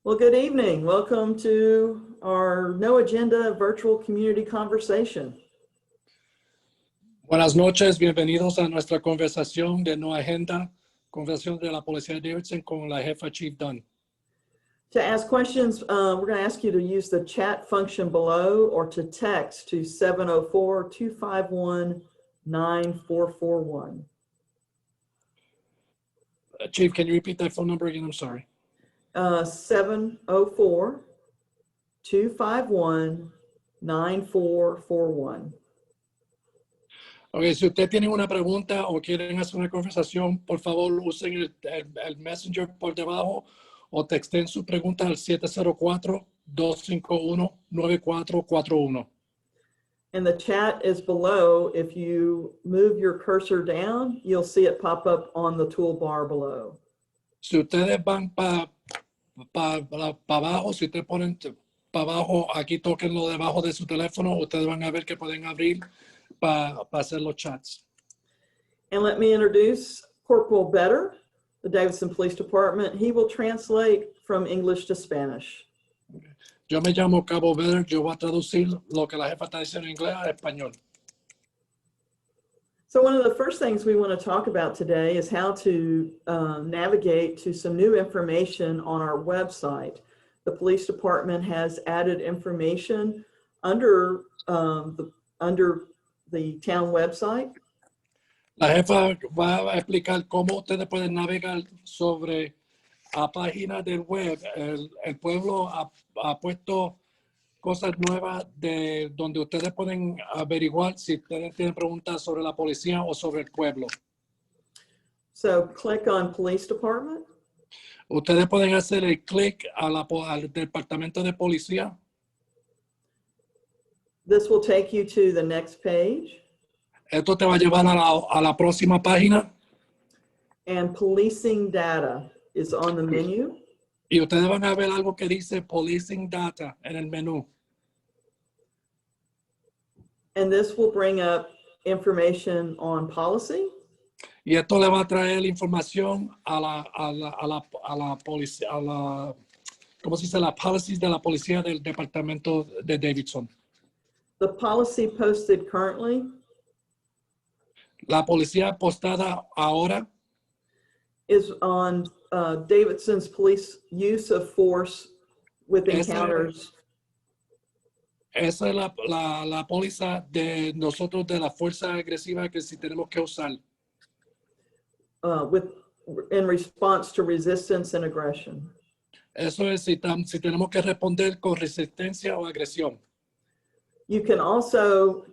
Well, good evening. Welcome to our No Agenda virtual community conversation. Buenas noches, bienvenidos a nuestra conversación de No Agenda, conversación de la Policía de Davidson con la jefa Chief Dunn. To ask questions, we're going to ask you to use the chat function below or to text to 704-251-9441. Chief, can you repeat that phone number again? I'm sorry. 704-251-9441. Ok, si usted tiene una pregunta o quieren hacer una conversación, por favor usen el Messenger por debajo o texten su pregunta al 704-251-9441. And the chat is below. If you move your cursor down, you'll see it pop up on the toolbar below. Si ustedes van para abajo, si ustedes ponen para abajo, aquí tóquenlo debajo de su teléfono, ustedes van a ver que pueden abrir para hacer los chats. And let me introduce Corporal Better, the Davidson Police Department. He will translate from English to Spanish. Yo me llamo Cabo Better, yo voy a traducir lo que la jefa está diciendo en inglés a español. So one of the first things we want to talk about today is how to navigate to some new information on our website. The police department has added information under the town website. La jefa va a explicar cómo ustedes pueden navegar sobre la página del web. El pueblo ha puesto cosas nuevas de donde ustedes pueden averiguar si ustedes tienen preguntas sobre la policía o sobre el pueblo. So click on Police Department. Ustedes pueden hacer el clic al departamento de policía. This will take you to the next page. Esto te va a llevar a la próxima página. And policing data is on the menu. Y ustedes van a ver algo que dice Policing Data en el menú. And this will bring up information on policy. Y esto le va a traer información a la policía, ¿cómo se dice? Las policies de la policía del departamento de Davidson. The policy posted currently La policía postada ahora is on Davidson's police use of force with encounters. Esa es la póliza de nosotros de la fuerza agresiva que sí tenemos que usar. In response to resistance and aggression. Eso es si tenemos que responder con resistencia o agresión. You can also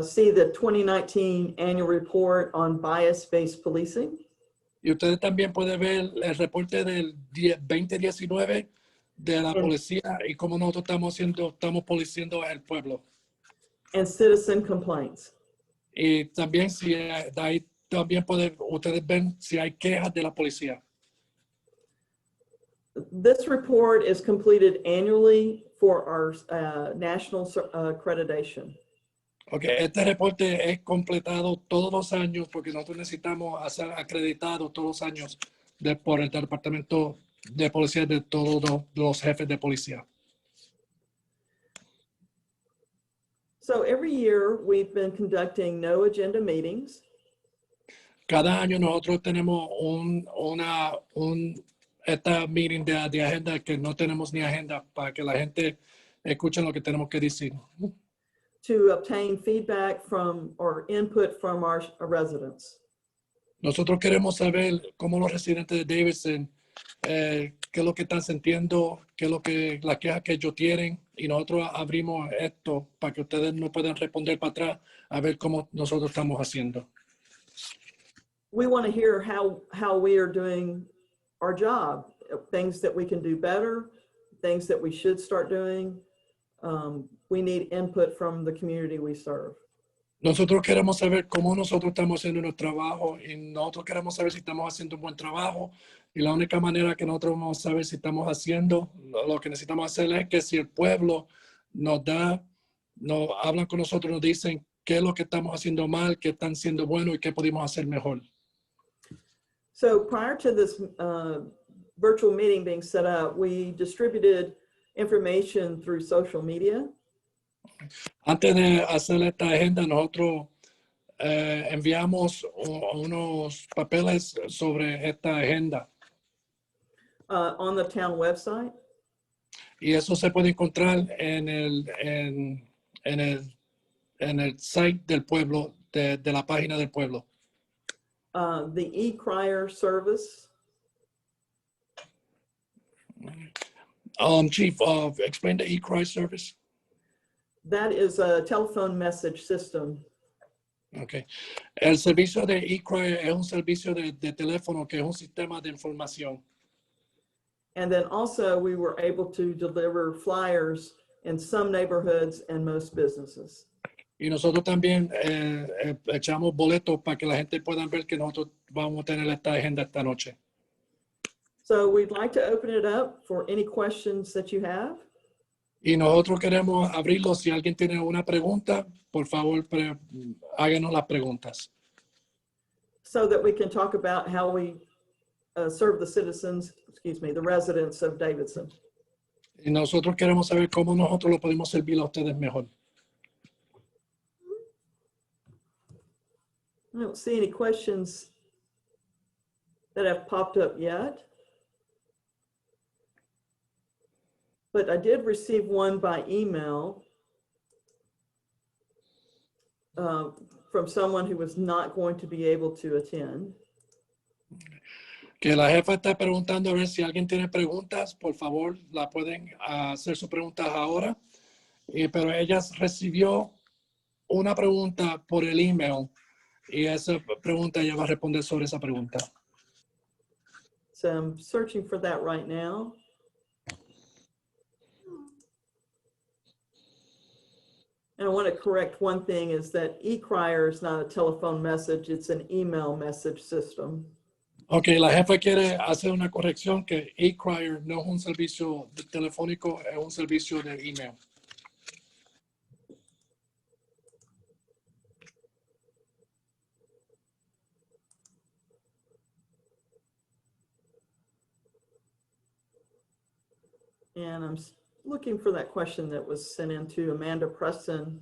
see the 2019 annual report on bias-based policing. Y ustedes también pueden ver el reporte del 2019 de la policía y cómo nosotros estamos policiando el pueblo. And citizen complaints. Y también si ahí también ustedes ven si hay quejas de la policía. This report is completed annually for our national accreditation. Okay, este reporte es completado todos los años porque nosotros necesitamos hacer acreditado todos los años por el departamento de policía de todos los jefes de policía. So every year we've been conducting no agenda meetings. Cada año nosotros tenemos esta meeting de agenda que no tenemos ni agenda para que la gente escuche lo que tenemos que decir. To obtain feedback from or input from our residents. Nosotros queremos saber cómo los residentes de Davidson, qué es lo que están sintiendo, qué es lo que la queja que ellos tienen, y nosotros abrimos esto para que ustedes nos puedan responder para atrás a ver cómo nosotros estamos haciendo. We want to hear how we are doing our job, things that we can do better, things that we should start doing. We need input from the community we serve. Nosotros queremos saber cómo nosotros estamos haciendo nuestro trabajo y nosotros queremos saber si estamos haciendo un buen trabajo, y la única manera que nosotros vamos a saber si estamos haciendo lo que necesitamos hacer es que si el pueblo nos hablan con nosotros, nos dicen qué es lo que estamos haciendo mal, qué están siendo bueno y qué podemos hacer mejor. So prior to this virtual meeting being set up, we distributed information through social media. Antes de hacer esta agenda, nosotros enviamos unos papeles sobre esta agenda. On the town website. Y eso se puede encontrar en el site del pueblo, de la página del pueblo. The e-crier service. Chief, explain the e-cry service. That is a telephone message system. Okay. El servicio de e-cry es un servicio de teléfono que es un sistema de información. And then also we were able to deliver flyers in some neighborhoods and most businesses. Y nosotros también echamos boletos para que la gente pueda ver que nosotros vamos a tener esta agenda esta noche. So we'd like to open it up for any questions that you have. Y nosotros queremos abrirlo. Si alguien tiene una pregunta, por favor, háganos las preguntas. So that we can talk about how we serve the citizens, the residents of Davidson. Y nosotros queremos saber cómo nosotros lo podemos servir a ustedes mejor. I don't see any questions that have popped up yet. But I did receive one by email from someone who was not going to be able to attend. Que la jefa está preguntando a ver si alguien tiene preguntas. Por favor, la pueden hacer sus preguntas ahora. Pero ella recibió una pregunta por el email y esa pregunta ella va a responder sobre esa pregunta. So I'm searching for that right now. And I want to correct one thing, is that e-crier is not a telephone message, it's an email message system. Ok, la jefa quiere hacer una corrección, que e-crier no es un servicio telefónico, es un servicio de email. And I'm looking for that question that was sent in to Amanda Preston.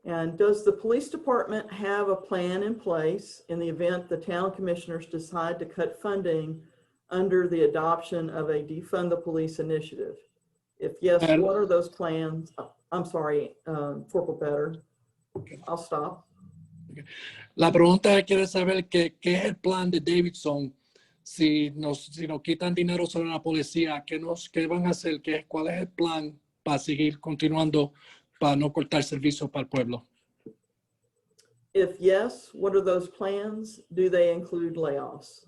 And does the police department have a plan in place in the event the town commissioners decide to cut funding under the adoption of a defund the police initiative? If yes, what are those plans? I'm sorry, Corporal Better. I'll stop. La pregunta es, quiere saber qué es el plan de Davidson si nos quitan dinero sobre la policía, ¿qué van a hacer? ¿Cuál es el plan para seguir continuando, para no cortar servicios para el pueblo? If yes, what are those plans? Do they include layoffs?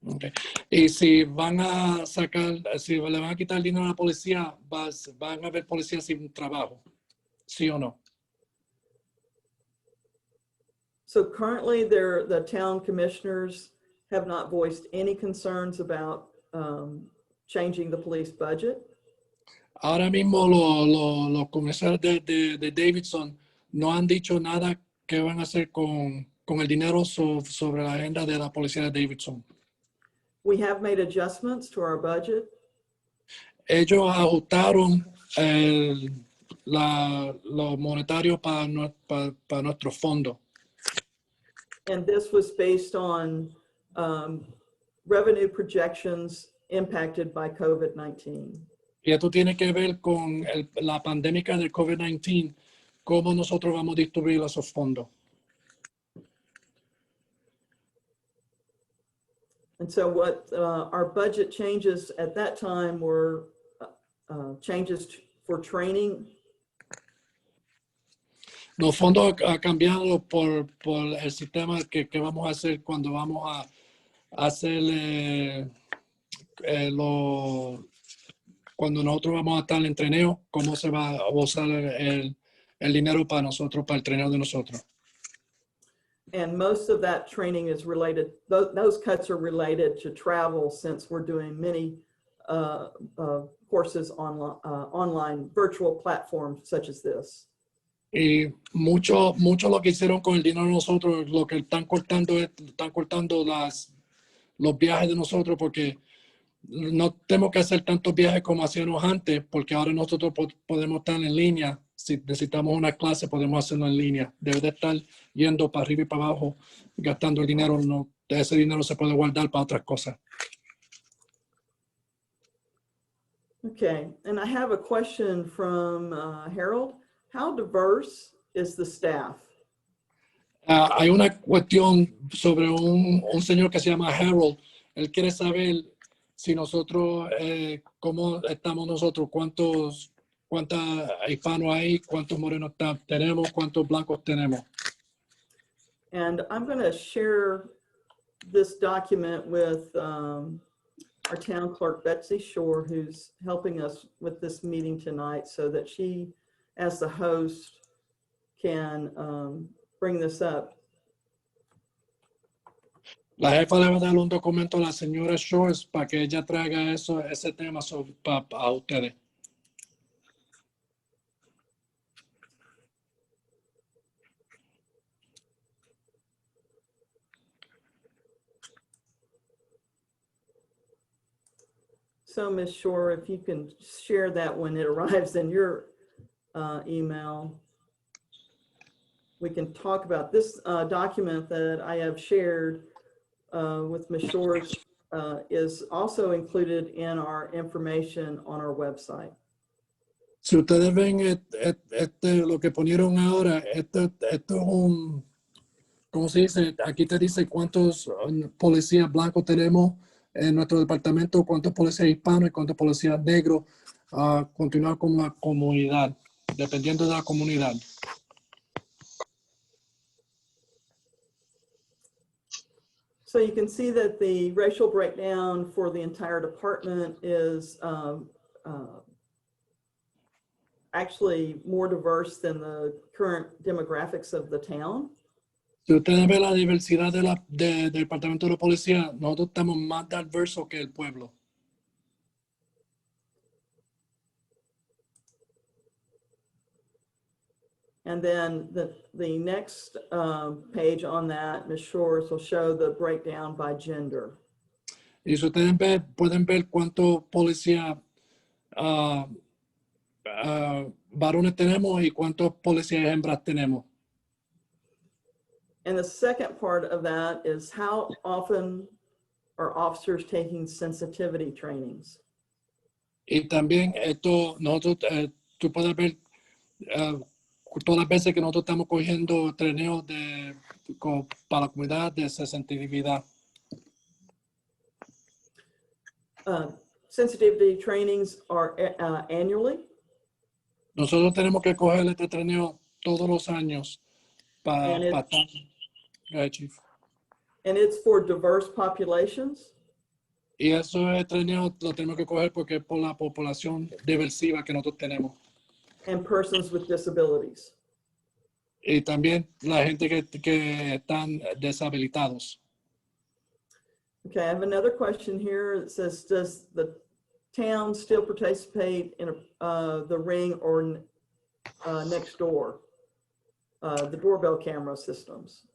Okay. Y si van a si le van a quitar dinero a la policía, van a haber policías sin trabajo, ¿sí o no? So currently the town commissioners have not voiced any concerns about changing the police budget. Ahora mismo los comisarios de Davidson no han dicho nada que van a hacer con el dinero sobre la agenda de la policía de Davidson. We have made adjustments to our budget. Ellos ajustaron lo monetario para nuestro fondo. And this was based on revenue projections impacted by COVID-19. Y esto tiene que ver con la pandemia del COVID-19, cómo nosotros vamos a distribuir esos fondos. And so what our budget changes at that time were changes for training. Los fondos han cambiado por el sistema que vamos a hacer cuando vamos a hacer cuando nosotros vamos a estar en el treneo, cómo se va a usar el dinero para nosotros, para el treneo de nosotros. And most of that training is related, those cuts are related to travel, since we're doing many courses online, virtual platforms such as this. Y mucho lo que hicieron con el dinero de nosotros, lo que están cortando los viajes de nosotros, porque no tenemos que hacer tantos viajes como hacíamos antes, porque ahora nosotros podemos estar en línea. Si necesitamos una clase, podemos hacerlo en línea. Debe de estar yendo para arriba y para abajo, gastando el dinero. No, ese dinero se puede guardar para otras cosas. Okay, and I have a question from Harold. How diverse is the staff? Hay una cuestión sobre un señor que se llama Harold. Él quiere saber si nosotros, cómo estamos nosotros, cuántos hispanos hay, cuántos morenos tenemos, cuántos blancos tenemos. And I'm going to share this document with our town clerk, Betsy Shore, who's helping us with this meeting tonight, so that she, as the host, can bring this up. La jefa le va a dar un documento a la señora Shores para que ella traiga ese tema a ustedes. So, Ms. Shore, if you can share that when it arrives in your email, we can talk about this document that I have shared with Ms. Shore is also included in our information on our website. Si ustedes ven lo que ponieron ahora, esto es un, ¿cómo se dice? Aquí te dice cuántos policías blancos tenemos en nuestro departamento, cuántos policías hispanos y cuántos policías negros. Continuar con la comunidad, dependiendo de la comunidad. So you can see that the racial breakdown for the entire department is actually more diverse than the current demographics of the town. Si ustedes ven la diversidad del departamento de la policía, nosotros estamos más diversos que el pueblo. And then the next page on that, Ms. Shores will show the breakdown by gender. Y si ustedes pueden ver cuántos policías varones tenemos y cuántos policías hembras tenemos. And the second part of that is how often are officers taking sensitivity trainings? Y también esto, nosotros, tú puedes ver todas las veces que nosotros estamos cogiendo treneos para la comunidad de sensitividad. Sensitivity trainings are annually. Nosotros tenemos que coger este treneo todos los años para Chief. And it's for diverse populations. Y eso es treneo, lo tenemos que coger porque es por la población diversiva que nosotros tenemos. And persons with disabilities. Y también la gente que están deshabilitados. Okay, I have another question here. It says, does the town still participate in the Ring or next door, the doorbell camera systems?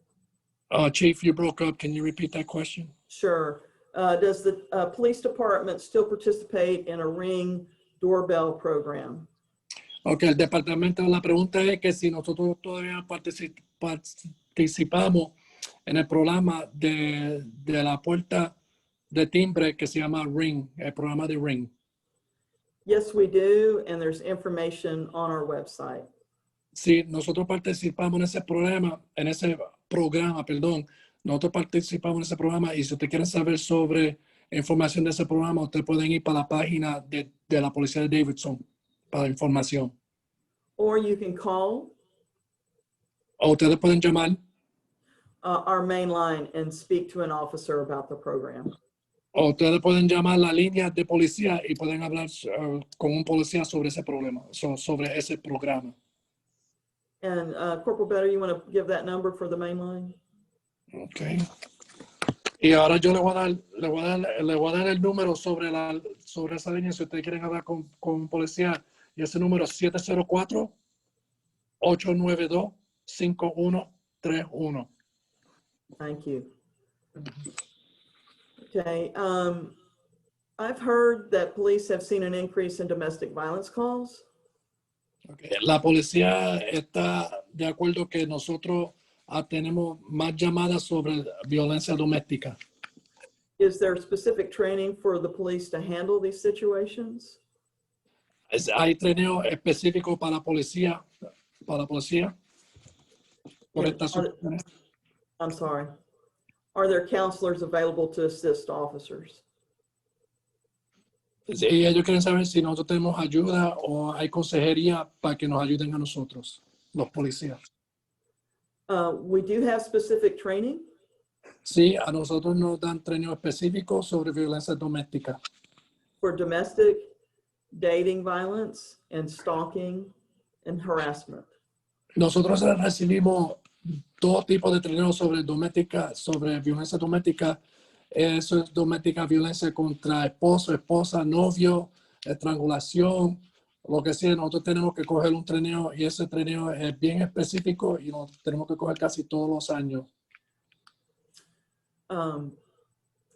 Chief, you broke up. Can you repeat that question? Sure. Does the police department still participate in a Ring doorbell program? Okay, el departamento, la pregunta es que si nosotros todavía participamos en el programa de la puerta de timbre que se llama Ring, el programa de Ring. Yes, we do, and there's information on our website. Sí, nosotros participamos en ese programa, nosotros participamos en ese programa y si usted quiere saber sobre información de ese programa, usted pueden ir para la página de la policía de Davidson para información. Or you can call O ustedes pueden llamar our main line and speak to an officer about the program. o ustedes pueden llamar la línea de policía y pueden hablar con un policía sobre ese problema, sobre ese programa. And Corporal Better, you want to give that number for the main line? Okay. Y ahora yo le voy a dar el número sobre esa línea si ustedes quieren hablar con un policía. Y ese número es 704-892-5131. Thank you. Okay. I've heard that police have seen an increase in domestic violence calls. Okay. La policía está de acuerdo que nosotros tenemos más llamadas sobre violencia doméstica. Is there specific training for the police to handle these situations? Hay treneo específico para policía, por And estas are- situaciones. I'm sorry. Are there counselors available to assist officers? Y ellos quieren saber si nosotros tenemos ayuda o hay consejería para que nos ayuden a nosotros, los policías. We do have specific training. Sí, a nosotros nos dan treneo específico sobre violencia doméstica. For domestic, dating violence, and stalking and harassment. Nosotros recibimos todo tipo de treneo sobre violencia doméstica. Eso es doméstica, violencia contra esposo, esposa, novio, estrangulación, lo que sea. Nosotros tenemos que coger un treneo y ese treneo es bien específico y nos tenemos que coger casi todos los años.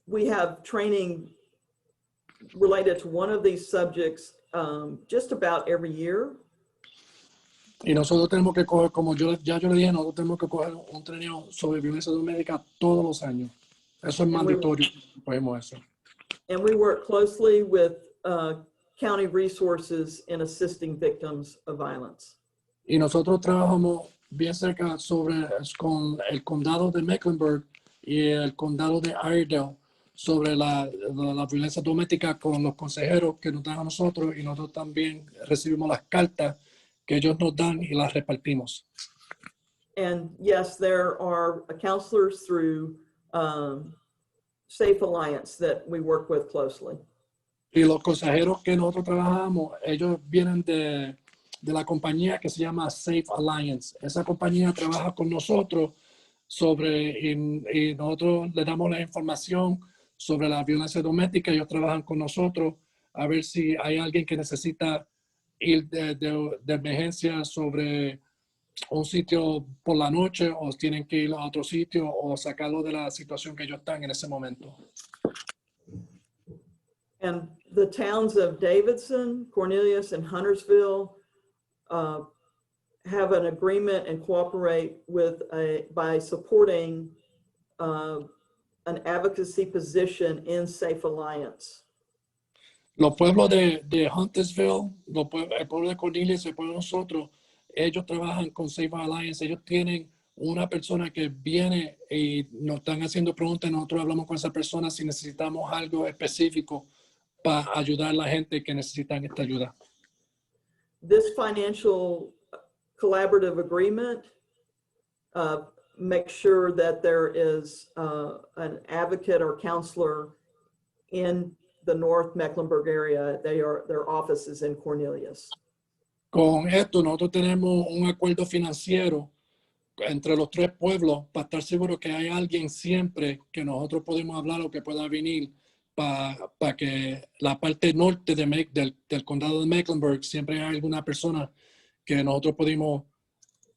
We have training related to one of these subjects just about every year. Y nosotros tenemos que coger, como yo le dije, nosotros tenemos que coger un treneo sobre violencia doméstica todos los años. Eso es mandatorio. Cogemos eso. And we work closely with county resources in assisting victims of violence. Y nosotros trabajamos bien cerca con el condado de Mecklenburg y el condado de Iredell sobre la violencia doméstica con los consejeros que nos dan a nosotros, y nosotros también recibimos las cartas que ellos nos dan y las repartimos. And yes, there are counselors through Safe Alliance that we work with closely. Y los consejeros que nosotros trabajamos, ellos vienen de la compañía que se llama Safe Alliance. Esa compañía trabaja con nosotros y nosotros le damos la información sobre la violencia doméstica. Ellos trabajan con nosotros a ver si hay alguien que necesita ir de emergencia sobre un sitio por la noche, o tienen que ir a otro sitio o sacarlo de la situación que ellos están en ese momento. And the towns of Davidson, Cornelius, and Huntersville have an agreement and cooperate by supporting an advocacy position in Safe Alliance. Los pueblos de Huntersville, el pueblo de Cornelius, el pueblo de nosotros, ellos trabajan con Safe Alliance. Ellos tienen una persona que viene y nos están haciendo preguntas. Nosotros hablamos con esa persona si necesitamos algo específico para ayudar a la gente que necesitan esta ayuda. This financial collaborative agreement makes sure that there is an advocate or counselor in the North Mecklenburg area. Their office is in Cornelius. Con esto nosotros tenemos un acuerdo financiero entre los tres pueblos para estar seguros que hay alguien siempre que nosotros podemos hablar o que pueda venir para que la parte norte del condado de Mecklenburg siempre hay alguna persona que nosotros podemos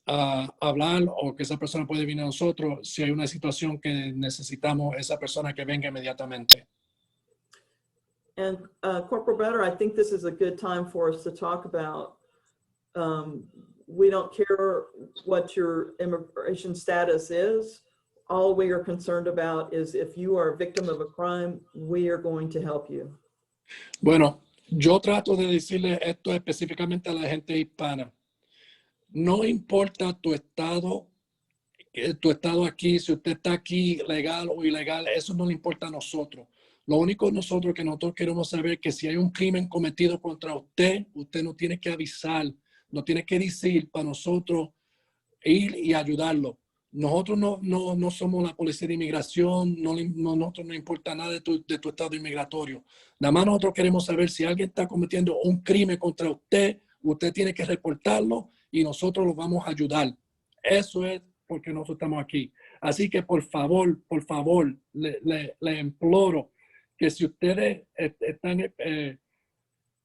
hablar, o que esa persona puede venir a nosotros si hay una situación que necesitamos esa persona que venga inmediatamente. And Corporal Better, I think this is a good time for us to talk about, we don't care what your immigration status is. All we are concerned about is if you are a victim of a crime, we are going to help you. Bueno, yo trato de decirle esto específicamente a la gente hispana. No importa tu estado aquí, si usted está aquí legal o ilegal, eso no le importa a nosotros. Lo único que nosotros queremos saber es que si hay un crimen cometido contra usted, usted no tiene que avisar, no tiene que decir para nosotros ir y ayudarlo. Nosotros no somos la policía de inmigración, nosotros no importa nada de tu estado inmigratorio. Nada más nosotros queremos saber si alguien está cometiendo un crimen contra usted, usted tiene que reportarlo y nosotros lo vamos a ayudar. Eso es porque nosotros estamos aquí. Así que por favor, le imploro que si ustedes están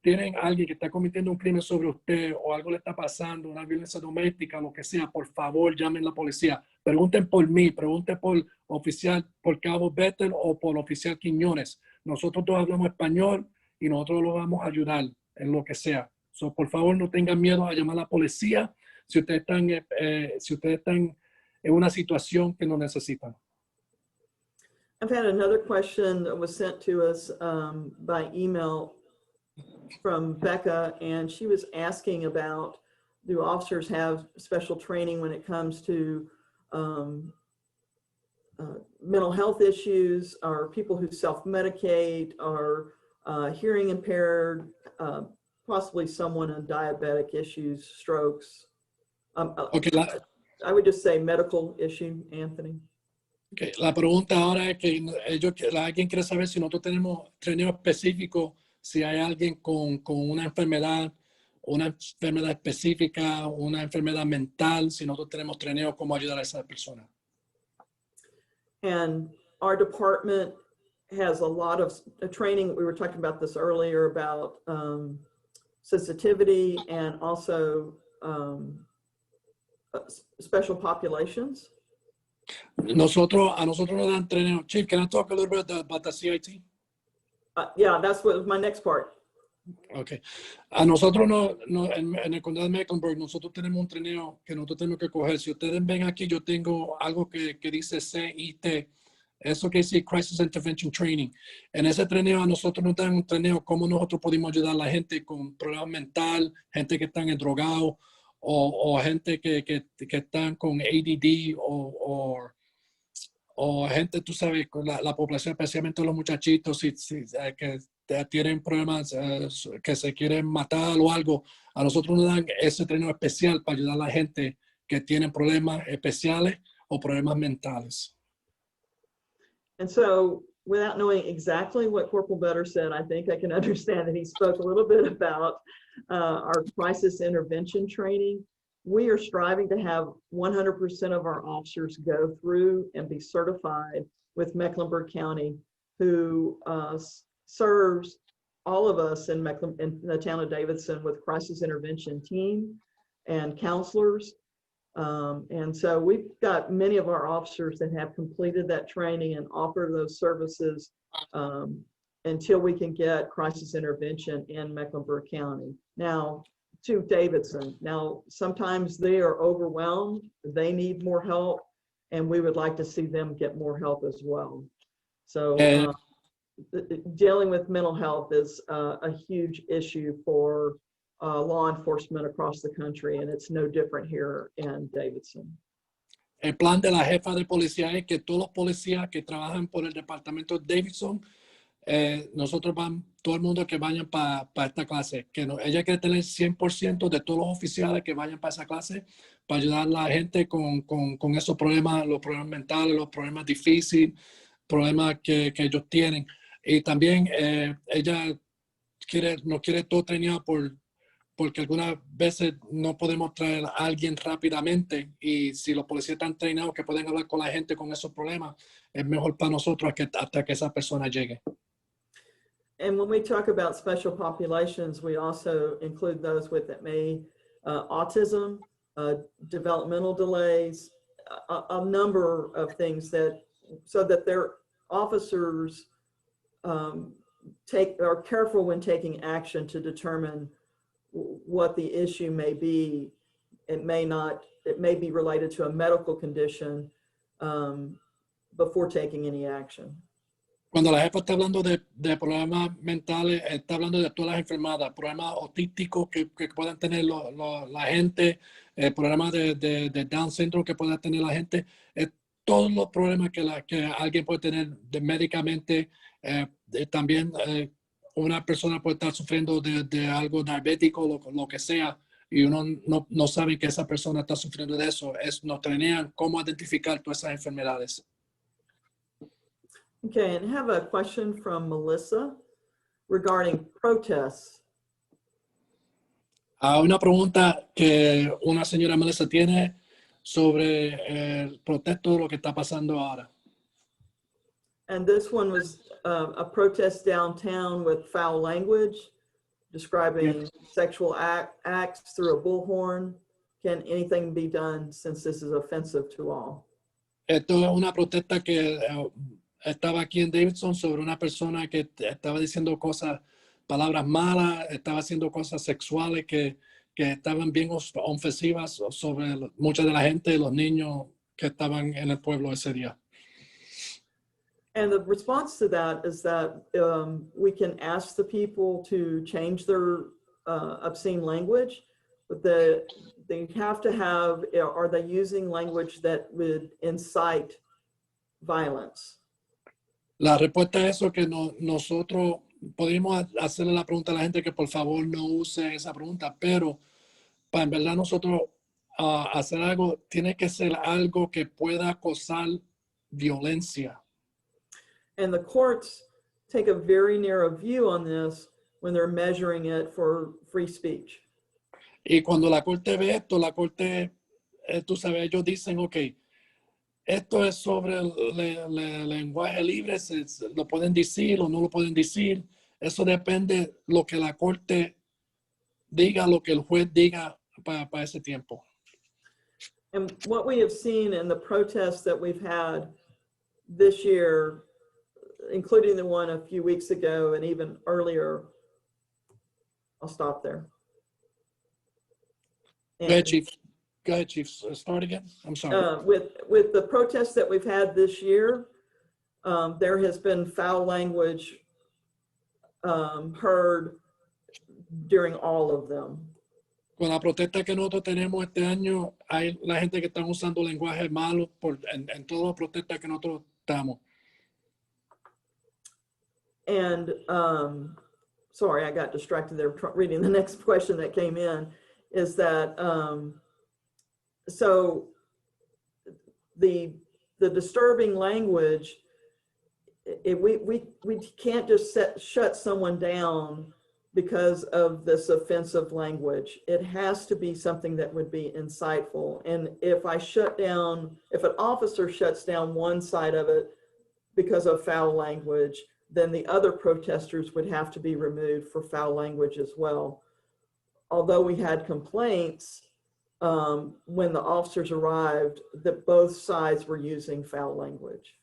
tienen alguien que está cometiendo un crimen sobre usted o algo le está pasando, una violencia doméstica, lo que sea, por favor llamen a la policía. Pregunten por mí, pregunten por oficial, por Cabo Betel o por oficial Quiñones. Nosotros todos hablamos español y nosotros los vamos a ayudar en lo que sea. So, por favor, no tengan miedo a llamar a la policía si ustedes están en una situación que no necesitan. I've had another question that was sent to us by email from Becca, and she was asking about, do officers have special training when it comes to mental health issues, or people who self-medicate, or hearing impaired, possibly someone on diabetic issues, strokes. Okay, I would just say medical issue, Anthony. Okay. La pregunta ahora es que alguien quiere saber si nosotros tenemos treneo específico, si hay alguien con una enfermedad específica, una enfermedad mental, si nosotros tenemos treneo, cómo ayudar a esa persona. And our department has a lot of training. We were talking about this earlier about sensitivity and also special populations. A nosotros nos dan treneo. Chief, can I talk a little bit about the CIT? Yeah, that's what my next part. Okay. A nosotros en el condado de Mecklenburg, nosotros tenemos un treneo que nosotros tenemos que coger. Si ustedes ven aquí, yo tengo algo que dice CIT. Eso que dice Crisis Intervention Training. En ese treneo, a nosotros nos dan un treneo cómo nosotros podemos ayudar a la gente con problemas mentales, gente que están drogados, o gente que están con ADD o gente, tú sabes, con la población, especialmente los muchachitos, que tienen problemas, que se quieren matar o algo. A nosotros nos dan ese treneo especial para ayudar a la gente que tiene problemas especiales o problemas mentales. And so, without knowing exactly what Corporal Better said, I think I can understand that he spoke a little bit about our crisis intervention training. We are striving to have 100% of our officers go through and be certified with Mecklenburg County, who serves all of us in the town of Davidson with crisis intervention team and counselors. And so we've got many of our officers that have completed that training and offer those services until we can get crisis intervention in Mecklenburg County. Now, to Davidson. Now, sometimes they are overwhelmed, they need more help, and we would like to see them get more help as well. So dealing with mental health is a huge issue for law enforcement across the country, and it's no different here in Davidson. El plan de la jefa de policía es que todos los policías que trabajan por el departamento de Davidson, nosotros todo el mundo que vayan para esta clase, ella quiere tener 100% de todos los oficiales que vayan para esa clase para ayudar a la gente con esos problemas, los problemas mentales, los problemas difíciles, problemas que ellos tienen. Y también ella nos quiere todo treinado porque algunas veces no podemos traer a alguien rápidamente, y si los policías están treinados que pueden hablar con la gente con esos problemas, es mejor para nosotros hasta que esa persona llegue. And when we talk about special populations, we also include those with that may autism, developmental delays, a number of things so that their officers are careful when taking action to determine what the issue may be. It may be related to a medical condition before taking any action. Cuando la jefa está hablando de problemas mentales, está hablando de todas las enfermedades, problemas autísticos que puedan tener la gente, problemas de Down syndrome que pueda tener la gente, todos los problemas que alguien puede tener médicamente. También una persona puede estar sufriendo de algo diabético, lo que sea, y uno no sabe que esa persona está sufriendo de eso. Nos trainean cómo identificar todas esas enfermedades. Okay, and I have a question from Melissa regarding protests. Una pregunta que una señora Melissa tiene sobre el protesto de lo que está pasando ahora. And this one was a protest downtown with foul language. describing sexual acts through a bullhorn. Can anything be done since this is offensive to all? Esto es una protesta que estaba aquí en Davidson sobre una persona que estaba diciendo cosas, palabras malas, estaba haciendo cosas sexuales que estaban bien ofensivas sobre mucha de la gente, los niños que estaban en el pueblo ese día. And the response to that is that we can ask the people to change their obscene language, but they have to have, are they using language that would incite violence? La respuesta a eso es que nosotros podemos hacerle la pregunta a la gente que por favor no use esa pregunta, pero para en verdad nosotros hacer algo, tiene que ser algo que pueda causar violencia. And the courts take a very narrow view on this when they're measuring it for free speech. Y cuando la corte ve esto, la corte, tú sabes, ellos dicen, ok, esto es sobre el lenguaje libre, lo pueden decir o no lo pueden decir. Eso depende lo que la corte diga, lo que el juez diga para ese tiempo. And what we have seen in the protests that we've had this year, including the one a few weeks ago and even earlier, I'll stop there. Go ahead, Chief. Go ahead, Chief. Start again. I'm sorry. With the protests that we've had this year, there has been foul language heard during all of them. Con la protesta que nosotros tenemos este año, hay la gente que está usando lenguaje malo en todas las protestas que nosotros estamos. And sorry, I got distracted there reading the next question that came in, is that so the disturbing language, we can't just shut someone down because of this offensive language. It has to be something that would be insightful. And if an officer shuts down one side of it because of foul language, then the other protesters would have to be removed for foul language as well. Although we had complaints when the officers arrived that both sides were using foul language.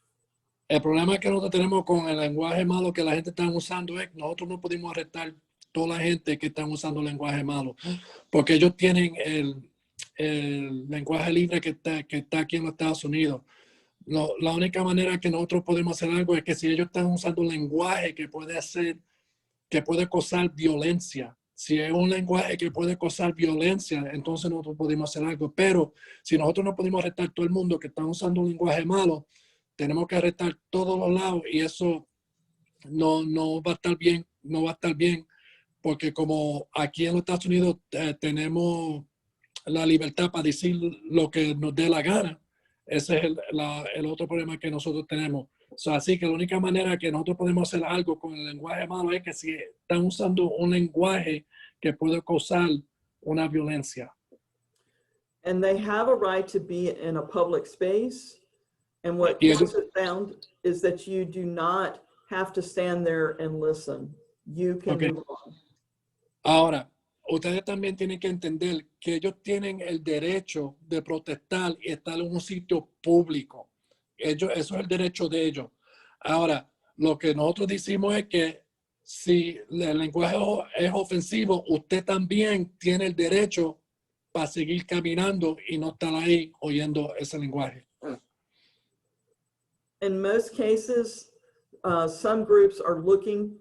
El problema que nosotros tenemos con el lenguaje malo que la gente está usando es que nosotros no podemos arrestar toda la gente que están usando lenguaje malo, porque ellos tienen el lenguaje libre que está aquí en los Estados Unidos. La única manera que nosotros podemos hacer algo es que si ellos están usando un lenguaje que puede causar violencia, si es un lenguaje que puede causar violencia, entonces nosotros podemos hacer algo. Pero si nosotros no podemos arrestar todo el mundo que está usando un lenguaje malo, tenemos que arrestar todos los lados y eso no va a estar bien, porque como aquí en los Estados Unidos tenemos la libertad para decir lo que nos dé la gana, ese es el otro problema que nosotros tenemos. Así que la única manera que nosotros podemos hacer algo con el lenguaje malo es que si están usando un lenguaje que puede causar una violencia. And they have a right to be in a public space. And what courts have found is that you do not have to stand there and listen. You can move on. Ahora, ustedes también tienen que entender que ellos tienen el derecho de protestar y estar en un sitio público. Eso es el derecho de ellos. Ahora, lo que nosotros decimos es que si el lenguaje es ofensivo, usted también tiene el derecho para seguir caminando y no estar ahí oyendo ese lenguaje. In most cases, some groups are looking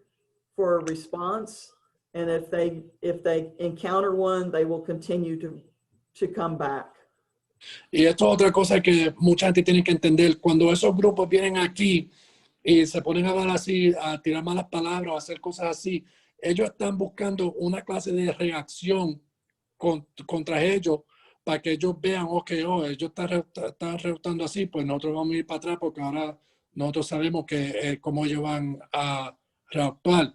for a response. And if they encounter one, they will continue to come back. Y esto es otra cosa que mucha gente tiene que entender. Cuando esos grupos vienen aquí y se ponen a hablar así, a tirar malas palabras, a hacer cosas así, ellos están buscando una clase de reacción contra ellos para que ellos vean, ellos están reactando así, pues nosotros vamos a ir para atrás porque ahora nosotros sabemos cómo ellos van a reactuar.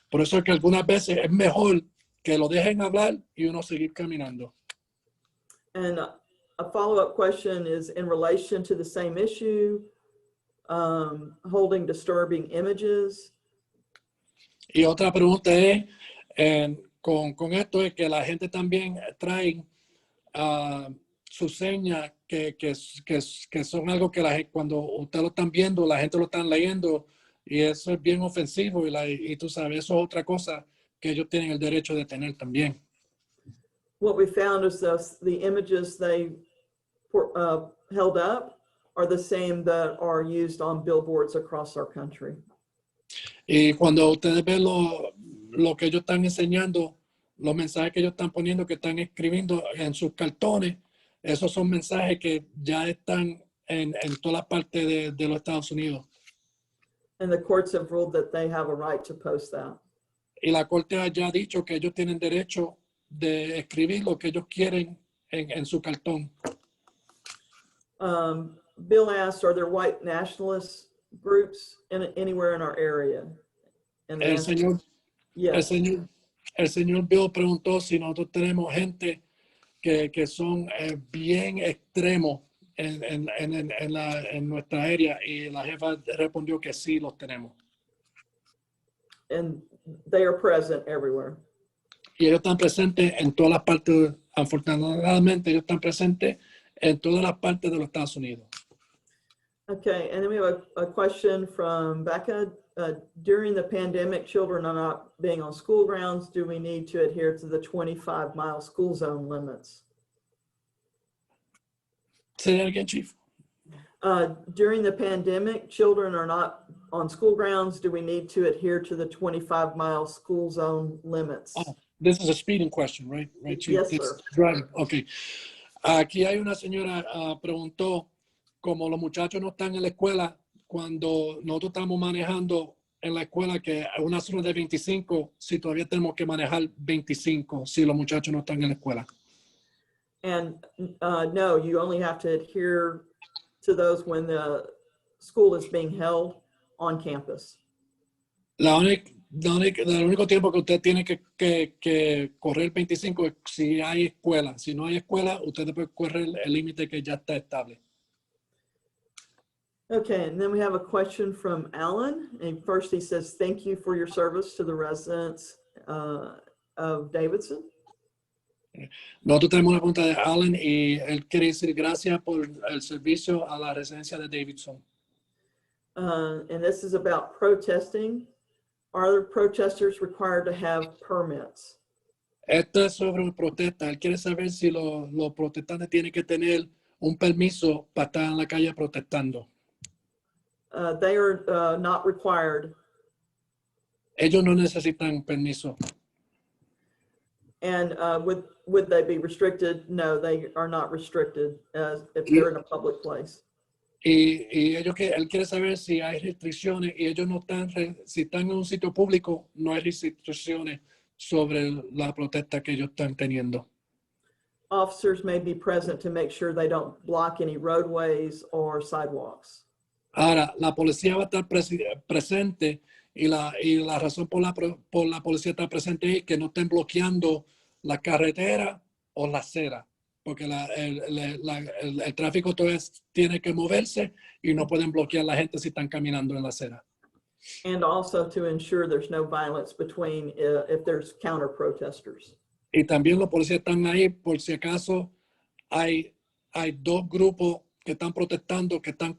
Por eso es que algunas veces es mejor que lo dejen hablar y uno seguir caminando. And a follow-up question is in relation to the same issue, holding disturbing images. Y otra pregunta es Con esto es que la gente también trae sus señas que son algo que cuando usted lo están viendo, la gente lo están leyendo y eso es bien ofensivo y tú sabes, eso es otra cosa que ellos tienen el derecho de tener también. What we found is the images they held up are the same that are used on billboards across our country. Y cuando ustedes ven lo que ellos están enseñando, los mensajes que ellos están poniendo, que están escribiendo en sus cartones, esos son mensajes que ya están en todas partes de los Estados Unidos. And the courts have ruled that they have a right to post that. Y la corte ya ha dicho que ellos tienen derecho de escribir lo que ellos quieren en su cartón. Bill asked, are there white nationalist groups anywhere in our area? And El señor, yes. el señor Bill preguntó si nosotros tenemos gente que son bien extremos en nuestra área y la jefa respondió que sí los tenemos. And they are present everywhere. Y ellos están presentes en todas las partes, afortunadamente ellos están presentes en todas las partes de los Estados Unidos. Okay, and then we have a question from Becca. During the pandemic, children are not being on school grounds. Do we need to adhere to the 25-mile school zone limits? Say that again, Chief. During the pandemic, children are not on school grounds. Do we need to adhere to the 25-mile school zone limits? Oh, this is a speeding question, right? Right, Chief? Yes, sir. Right. Okay. Aquí hay una señora preguntó, como los muchachos no están en la escuela, cuando nosotros estamos manejando en la escuela que hay una zona de 25, si todavía tenemos que manejar 25, si los muchachos no están en la escuela. And no, you only have to adhere to those when the school is being held on campus. El único tiempo que usted tiene que correr 25 es si hay escuela. Si no hay escuela, usted puede correr el límite que ya está estable. Okay, and then we have a question from Alan. And first he says, thank you for your service to the residents of Davidson. Nosotros tenemos una pregunta de Alan y él quiere decir gracias por el servicio a la residencia de Davidson. And this is about protesting. Are the protesters required to have permits? Esto es sobre protesta. Él quiere saber si los protestantes tienen que tener un permiso para estar en la calle protestando. They are not required. Ellos no necesitan permiso. And would they be restricted? No, they are not restricted if they're in a public place. Y él quiere saber si hay restricciones y ellos no están, si están en un sitio público, no hay restricciones sobre la protesta que ellos están teniendo. Officers may be present to make sure they don't block any roadways or sidewalks. Ahora, la policía va a estar presente y la razón por la policía estar presente es que no estén bloqueando la carretera o la acera, porque el tráfico todavía tiene que moverse y no pueden bloquear a la gente si están caminando en la acera. And also to ensure there's no violence between if there's counter protesters. Y también los policías están ahí por si acaso hay dos grupos que están protestando, que están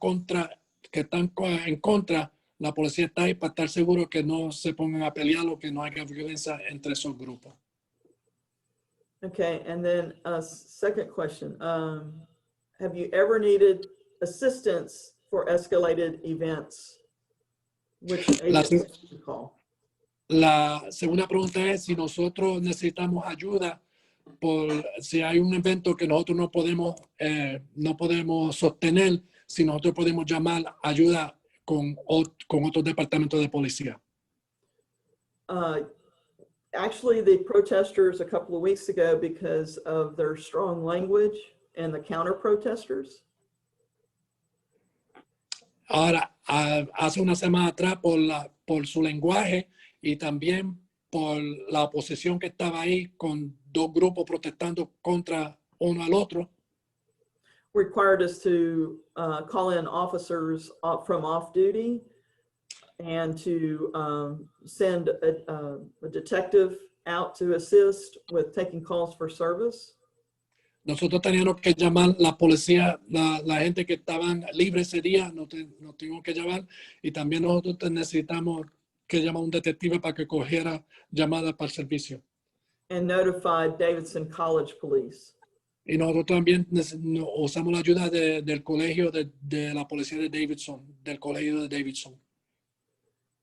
en contra, la policía está ahí para estar seguro que no se pongan a pelear o que no haya violencia entre esos grupos. Okay, and then second question. Have you ever needed assistance for escalated events? Which agency do you call? La segunda pregunta es si nosotros necesitamos ayuda por si hay un evento que nosotros no podemos sostener, si nosotros podemos llamar ayuda con otros departamentos de policía. Actually, the protesters a couple of weeks ago, because of their strong language and the counter protesters. Ahora, hace una semana atrás por su lenguaje y también por la oposición que estaba ahí con dos grupos protestando contra uno al otro. Required us to call in officers from off duty and to send a detective out to assist with taking calls for service. Nosotros teníamos que llamar la policía, la gente que estaban libres ese día, nos tuvimos que llamar, y también nosotros necesitamos que llamar a un detective para que cogiera llamadas para el servicio. And notified Davidson College Police. Y nosotros también usamos la ayuda del colegio de la policía de Davidson, del colegio de Davidson.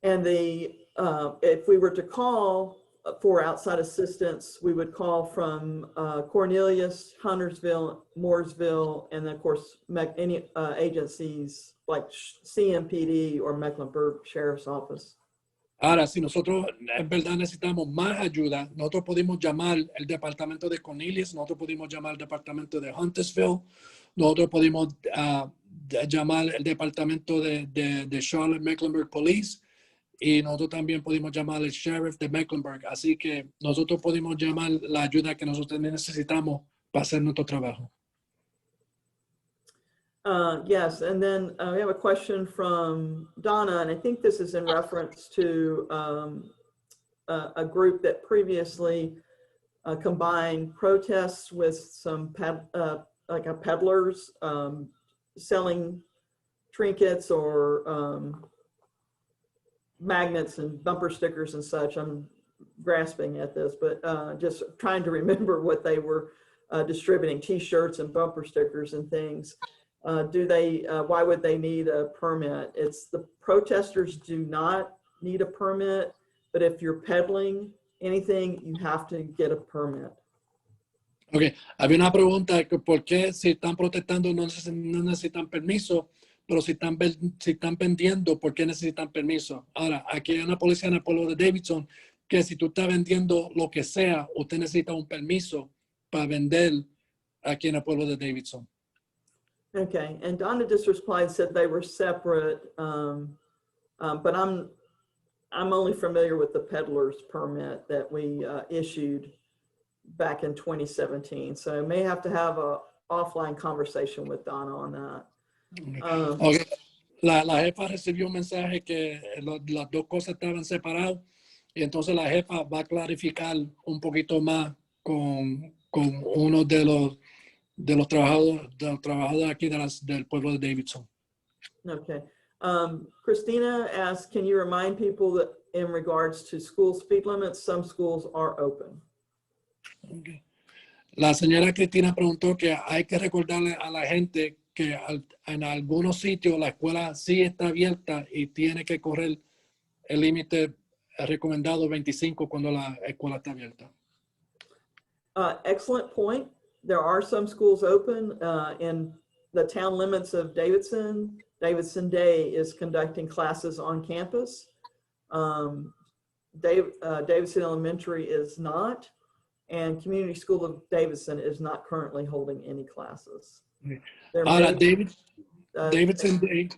And if we were to call for outside assistance, we would call from Cornelius, Huntersville, Mooresville, and then of course any agencies like CMPD or Mecklenburg Sheriff's Office. Ahora, si nosotros en verdad necesitamos más ayuda, nosotros podemos llamar el departamento de Cornelius, nosotros podemos llamar el departamento de Huntersville, nosotros podemos llamar el departamento de Charlotte Mecklenburg Police, y nosotros también podemos llamar al sheriff de Mecklenburg. Así que nosotros podemos llamar la ayuda que nosotros necesitamos para hacer nuestro trabajo. Yes, and then we have a question from Donna, and I think this is in reference to a group that previously combined protests with some peddlers selling trinkets or magnets and bumper stickers and such. I'm grasping at this, but just trying to remember what they were distributing, T-shirts and bumper stickers and things. Why would they need a permit? It's the protesters do not need a permit, but if you're peddling anything, you have to get a permit. Okay, había una pregunta que por qué si están protestando no necesitan permiso, pero si están vendiendo, ¿por qué necesitan permiso? Ahora, aquí hay una policía en el pueblo de Davidson que si tú estás vendiendo lo que sea, usted necesita un permiso para vender aquí en el pueblo de Davidson. Okay, and Donna just replied, said they were separate, but I'm only familiar with the peddler's permit that we issued back in 2017. So I may have to have a offline conversation with Donna on that. Okay. La jefa recibió un mensaje que las dos cosas estaban separadas, y entonces la jefa va a clarificar un poquito más con uno de los trabajadores aquí del pueblo de Davidson. Okay. Christina asked, can you remind people that in regards to school speed limits, some schools are open? Okay. La señora Cristina preguntó que hay que recordarle a la gente que en algunos sitios la escuela sí está abierta y tiene que correr el límite recomendado 25 cuando la escuela está abierta. Excellent point. There are some schools open in the town limits of Davidson. Davidson Day is conducting classes on campus. Davidson Elementary is not, and Community School of Davidson is not currently holding any classes. Ahora, Davidson Day.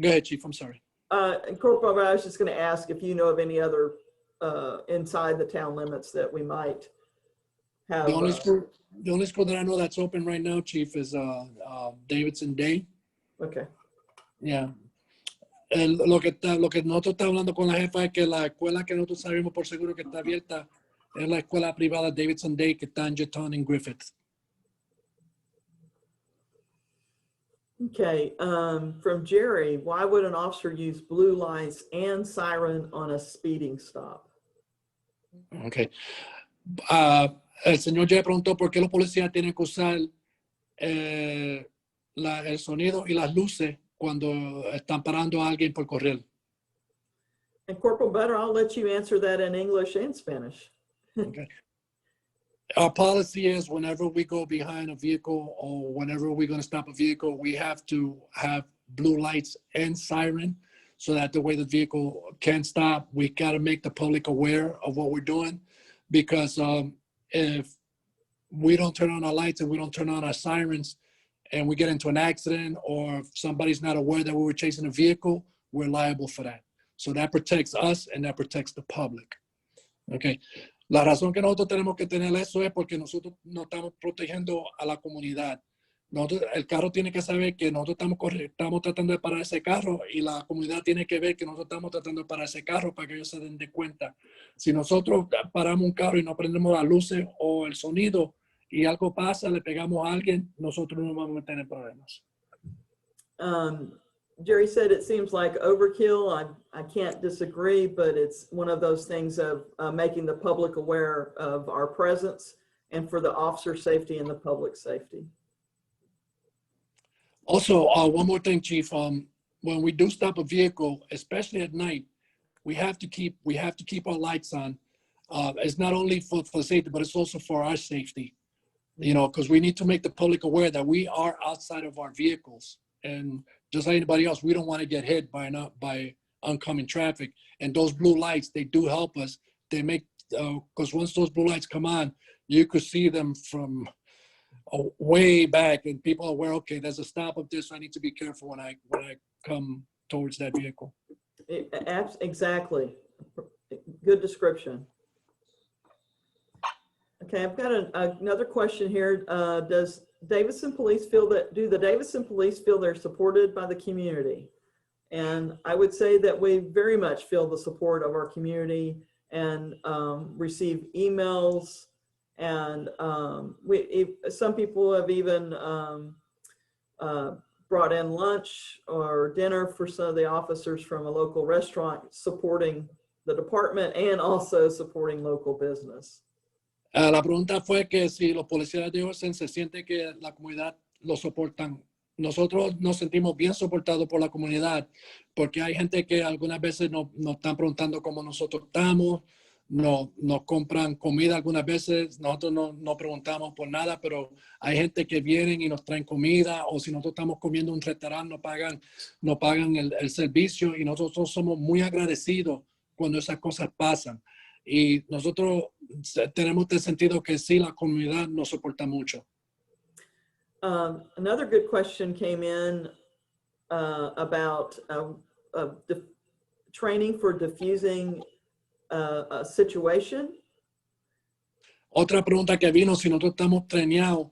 Go ahead, Chief. I'm sorry. Corporal, I was just going to ask if you know of any other inside the town limits that we might have. The only school that I know that's open right now, Chief, is Davidson Day. Okay. Yeah. Lo que nosotros estamos hablando con la jefa es que la escuela que nosotros sabemos por seguro que está abierta es la escuela privada Davidson Day que está en Jetton en Griffith. Okay, from Jerry, why would an officer use blue lights and siren on a speeding stop? Okay. El señor Jerry preguntó por qué los policías tienen que usar el sonido y las luces cuando están parando a alguien por correr. And Corporal Butter, I'll let you answer that in English and Spanish. Okay. Our policy is whenever we go behind a vehicle or whenever we're going to stop a vehicle, we have to have blue lights and siren so that the way the vehicle can stop, we got to make the public aware of what we're doing, because if we don't turn on our lights and we don't turn on our sirens and we get into an accident, or if somebody's not aware that we were chasing a vehicle, we're liable for that. So that protects us and that protects the public. Okay. La razón que nosotros tenemos que tener eso es porque nosotros no estamos protegiendo a la comunidad. El carro tiene que saber que nosotros estamos tratando de parar ese carro y la comunidad tiene que ver que nosotros estamos tratando de parar ese carro para que ellos se den de cuenta. Si nosotros paramos un carro y no prendemos las luces o el sonido y algo pasa, le pegamos a alguien, nosotros no vamos a tener problemas. Jerry said it seems like overkill. I can't disagree, but it's one of those things of making the public aware of our presence and for the officer safety and the public safety. Also, one more thing, Chief. When we do stop a vehicle, especially at night, we have to keep our lights on. It's not only for safety, but it's also for our safety. You know, because we need to make the public aware that we are outside of our vehicles, and just like anybody else, we don't want to get hit by oncoming traffic. And those blue lights, they do help us. They make because once those blue lights come on, you could see them from way back, and people are aware. Okay, there's a stop of this. So I need to be careful when I come towards that vehicle. Exactly. Good description. Okay, I've got another question here. Do the Davidson Police feel they're supported by the community? And I would say that we very much feel the support of our community and receive emails. And some people have even brought in lunch or dinner for some of the officers from a local restaurant, supporting the department and also supporting local business. La pregunta fue que si los policías de Davidson se siente que la comunidad los soportan. Nosotros nos sentimos bien soportados por la comunidad porque hay gente que algunas veces nos están preguntando cómo nosotros estamos, nos compran comida algunas veces, nosotros no preguntamos por nada, pero hay gente que vienen y nos traen comida, o si nosotros estamos comiendo en un restaurante no pagan el servicio, y nosotros somos muy agradecidos cuando esas cosas pasan. Y nosotros tenemos el sentido que sí, la comunidad nos soporta mucho. Another good question came in about training for diffusing a situation. Otra pregunta que vino, si nosotros estamos treinados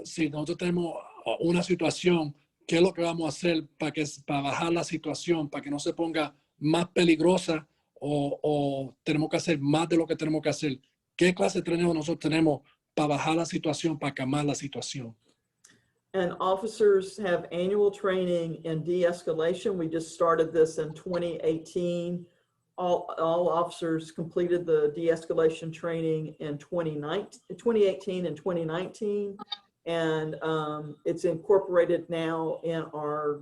si nosotros tenemos una situación, ¿qué es lo que vamos a hacer para bajar la situación, para que no se ponga más peligrosa? O tenemos que hacer más de lo que tenemos que hacer. ¿Qué clase de treneo nosotros tenemos para bajar la situación, para calmar la situación? And officers have annual training in de-escalation. We just started this in 2018. All officers completed the de-escalation training in 2018 and 2019. And it's incorporated now in our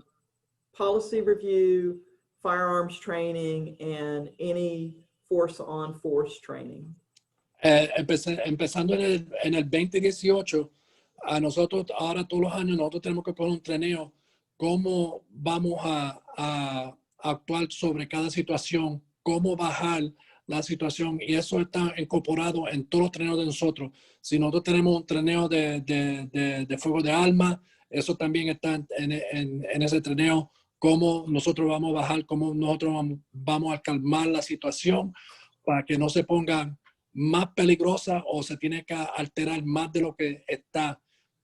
policy review, firearms training, and any force-on-force training. Empezando en el 2018, a nosotros ahora todos los años nosotros tenemos que poner un treneo, cómo vamos a actuar sobre cada situación, cómo bajar la situación, y eso está incorporado en todos los treneos de nosotros. Si nosotros tenemos un treneo de fuego de arma, eso también está en ese treneo. Cómo nosotros vamos a bajar, cómo nosotros vamos a calmar la situación para que no se ponga más peligrosa o se tiene que alterar más de lo que está.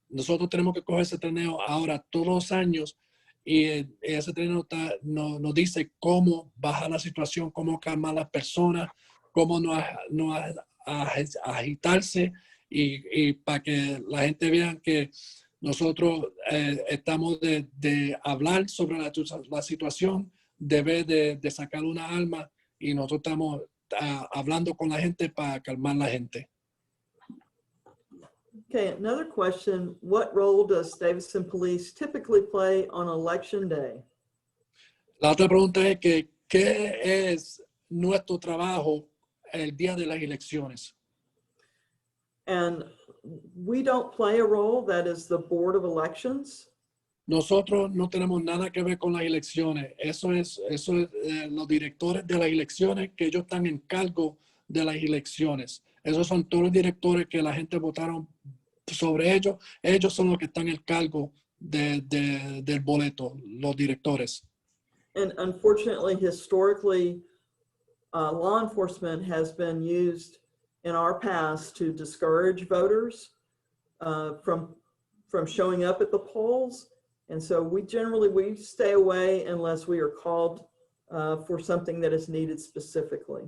Nosotros tenemos que coger ese treneo ahora todos los años, y ese treneo nos dice cómo bajar la situación, cómo calmar a las personas, cómo no agitarse, y para que la gente vea que nosotros estamos de hablar sobre la situación, de sacar una arma, y nosotros estamos hablando con la gente para calmar a la gente. Okay, another question. What role does Davidson Police typically play on election day? La otra pregunta es que, ¿qué es nuestro trabajo el día de las elecciones? And we don't play a role. That is the Board of Elections. Nosotros no tenemos nada que ver con las elecciones. Eso es los directores de las elecciones, que ellos están en cargo de las elecciones. Esos son todos los directores que la gente votaron sobre ellos. Ellos son los que están en cargo del boleto, los directores. And unfortunately, historically, law enforcement has been used in our past to discourage voters from from showing up at the polls. And so we stay away unless we are called for something that is needed specifically.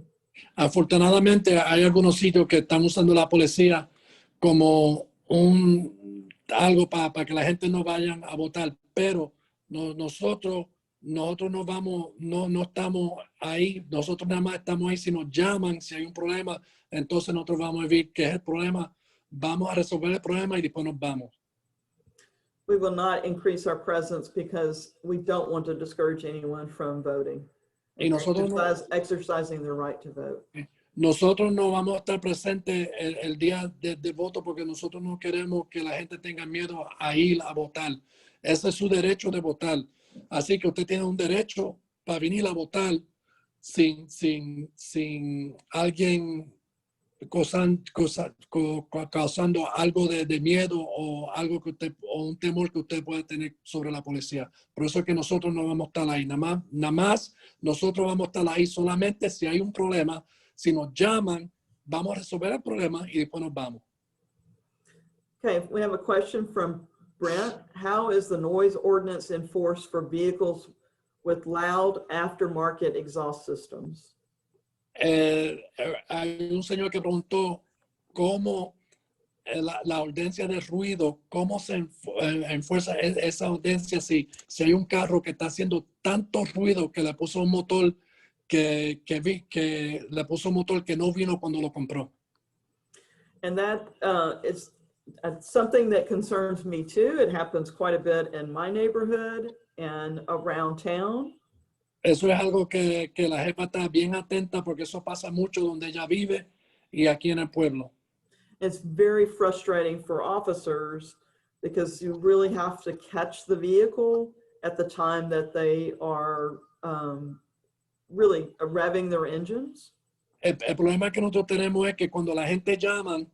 Afortunadamente hay algunos sitios que están usando la policía como algo para que la gente no vayan a votar, pero nosotros no vamos, no estamos ahí, nosotros nada más estamos ahí si nos llaman, si hay un problema, entonces nosotros vamos a ver qué es el problema, vamos a resolver el problema y después nos vamos. We will not increase our presence because we don't want to discourage anyone from voting. Y nosotros exercising their right to vote. Nosotros no vamos a estar presentes el día del voto porque nosotros no queremos que la gente tenga miedo a ir a votar. Ese es su derecho de votar. Así que usted tiene un derecho para venir a votar sin alguien causando algo de miedo o algo o un temor que usted pueda tener sobre la policía. Por eso es que nosotros no vamos a estar ahí. Nada más nosotros vamos a estar ahí solamente si hay un problema. Si nos llaman, vamos a resolver el problema y después nos vamos. Okay, we have a question from Brent. How is the noise ordinance enforced for vehicles with loud aftermarket exhaust systems? Hay un señor que preguntó cómo la ordenancia de ruido, cómo se enfuerza esa ordenancia si hay un carro que está haciendo tanto ruido que le puso un motor que le puso un motor que no vino cuando lo compró. And that is something that concerns me too. It happens quite a bit in my neighborhood and around town. Eso es algo que la jefa está bien atenta porque eso pasa mucho donde ella vive y aquí en el pueblo. It's very frustrating for officers because you really have to catch the vehicle at the time that they are really revving their engines. El problema que nosotros tenemos es que cuando la gente llama,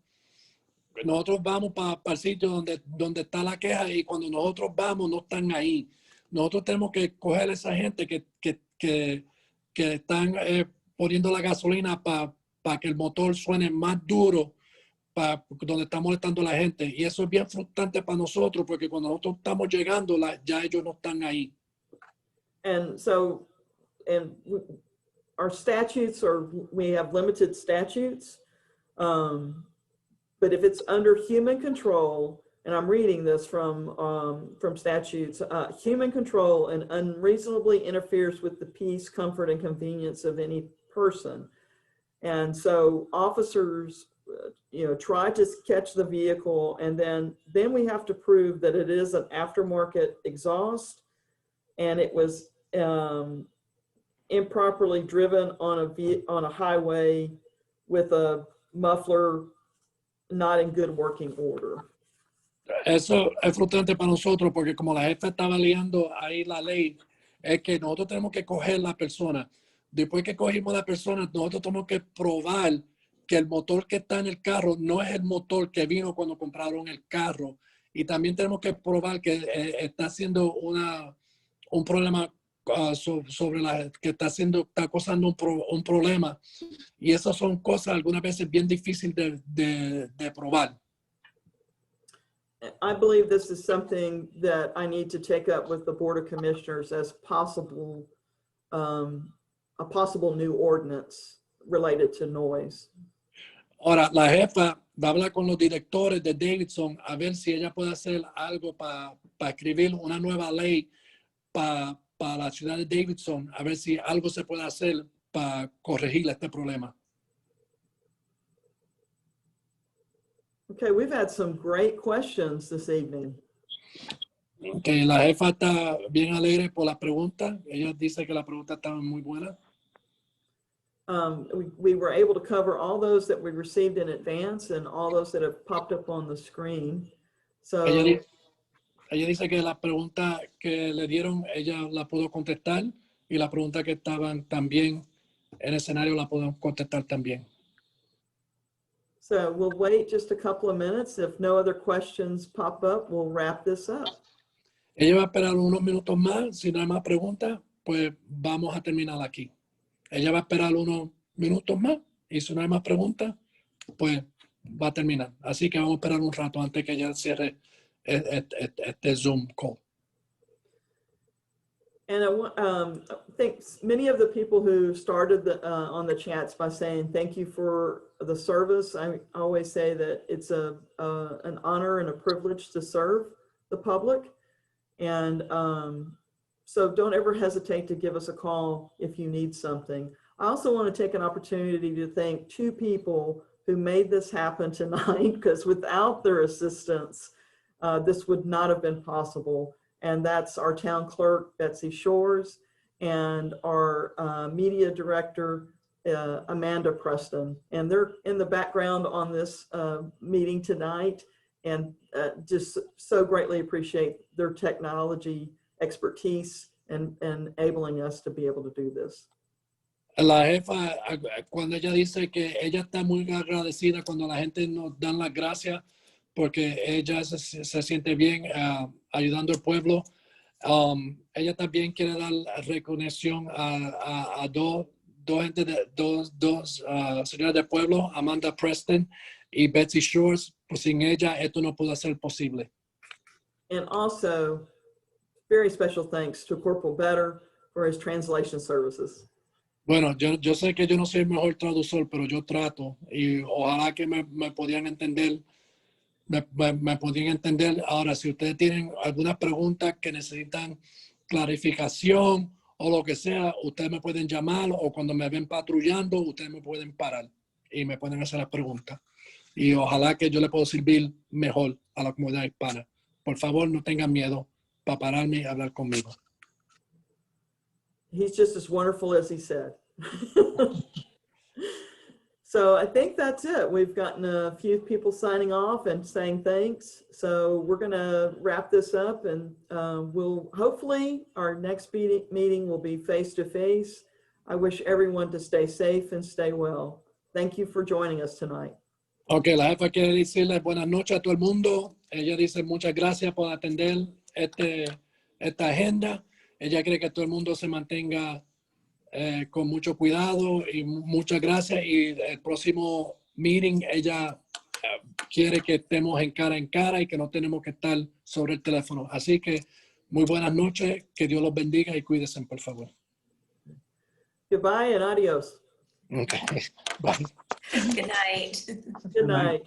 nosotros vamos para el sitio donde está la queja y cuando nosotros vamos no están ahí. Nosotros tenemos que coger a esa gente que están poniendo la gasolina para que el motor suene más duro donde está molestando a la gente. Y eso es bien frustrante para nosotros porque cuando nosotros estamos llegando, ya ellos no están ahí. And so, our statutes we have limited statutes, but if it's under human control, and I'm reading this from statutes, human control and unreasonably interferes with the peace, comfort, and convenience of any person. And so officers, try to catch the vehicle, and then we have to prove that it is an aftermarket exhaust, and it was improperly driven on a highway with a muffler not in good working order. Eso es frustrante para nosotros porque como la jefa estaba liando ahí la ley, es que nosotros tenemos que coger la persona. Después que cogimos la persona, nosotros tenemos que probar que el motor que está en el carro no es el motor que vino cuando compraron el carro. Y también tenemos que probar que está haciendo un problema que está causando un problema. Y esas son cosas algunas veces bien difíciles de probar. I believe this is something that I need to take up with the Board of Commissioners as a possible new ordinance related to noise. Ahora, la jefa va a hablar con los directores de Davidson a ver si ella puede hacer algo para escribir una nueva ley para la ciudad de Davidson, a ver si algo se puede hacer para corregir este problema. Okay, we've had some great questions this evening. Okay, la jefa está bien alegre por la pregunta. Ella dice que la pregunta estaba muy buena. We were able to cover all those that we received in advance and all those that have popped up on the screen. So ella dice que la pregunta que le dieron, ella la pudo contestar y la pregunta que estaban también en el escenario la pudo contestar también. So we'll wait just a couple of minutes. If no other questions pop up, we'll wrap this up. Ella va a esperar unos minutos más. Si no hay más preguntas, pues vamos a terminar aquí. Ella va a esperar unos minutos más y si no hay más preguntas, pues va a terminar. Así que vamos a esperar un rato antes que ella cierre este Zoom call. And I think many of the people who started on the chats by saying thank you for the service. I always say that it's an honor and a privilege to serve the public. And so don't ever hesitate to give us a call if you need something. I also want to take an opportunity to thank two people who made this happen tonight, because without their assistance, this would not have been possible. And that's our town clerk, Betsy Shores, and our media director, Amanda Preston. And they're in the background on this meeting tonight, and just so greatly appreciate their technology expertise and enabling us to be able to do this. La jefa, cuando ella dice que ella está muy agradecida cuando la gente nos da las gracias, porque ella se siente bien ayudando al pueblo. Ella también quiere dar reconocimiento a dos señoras del pueblo, Amanda Preston y Betsy Shores. Pues sin ella esto no pudo ser posible. And also, very special thanks to Corporal Better for his translation services. Bueno, yo sé que yo no soy el mejor traductor, pero yo trato, y ojalá que me podían entender. Me podían entender. Ahora, si ustedes tienen alguna pregunta que necesitan clarificación o lo que sea, ustedes me pueden llamar, o cuando me ven patrullando, ustedes me pueden parar y me pueden hacer las preguntas. Y ojalá que yo le pueda servir mejor a la comunidad hispana. Por favor, no tengan miedo para pararme y hablar conmigo. He's just as wonderful as he said. So I think that's it. We've gotten a few people signing off and saying thanks. So we're going to wrap this up, and we'll hopefully our next meeting will be face-to-face. I wish everyone to stay safe and stay well. Thank you for joining us tonight. Ok, la jefa quiere decirle buenas noches a todo el mundo. Ella dice muchas gracias por atender esta agenda. Ella cree que todo el mundo se mantenga con mucho cuidado, y muchas gracias. Y el próximo meeting ella quiere que estemos en cara y que no tenemos que estar sobre el teléfono. Así que muy buenas noches, que Dios los bendiga y cuídense, por favor. Goodbye and adios. Okay. Bye. Good night. Good night.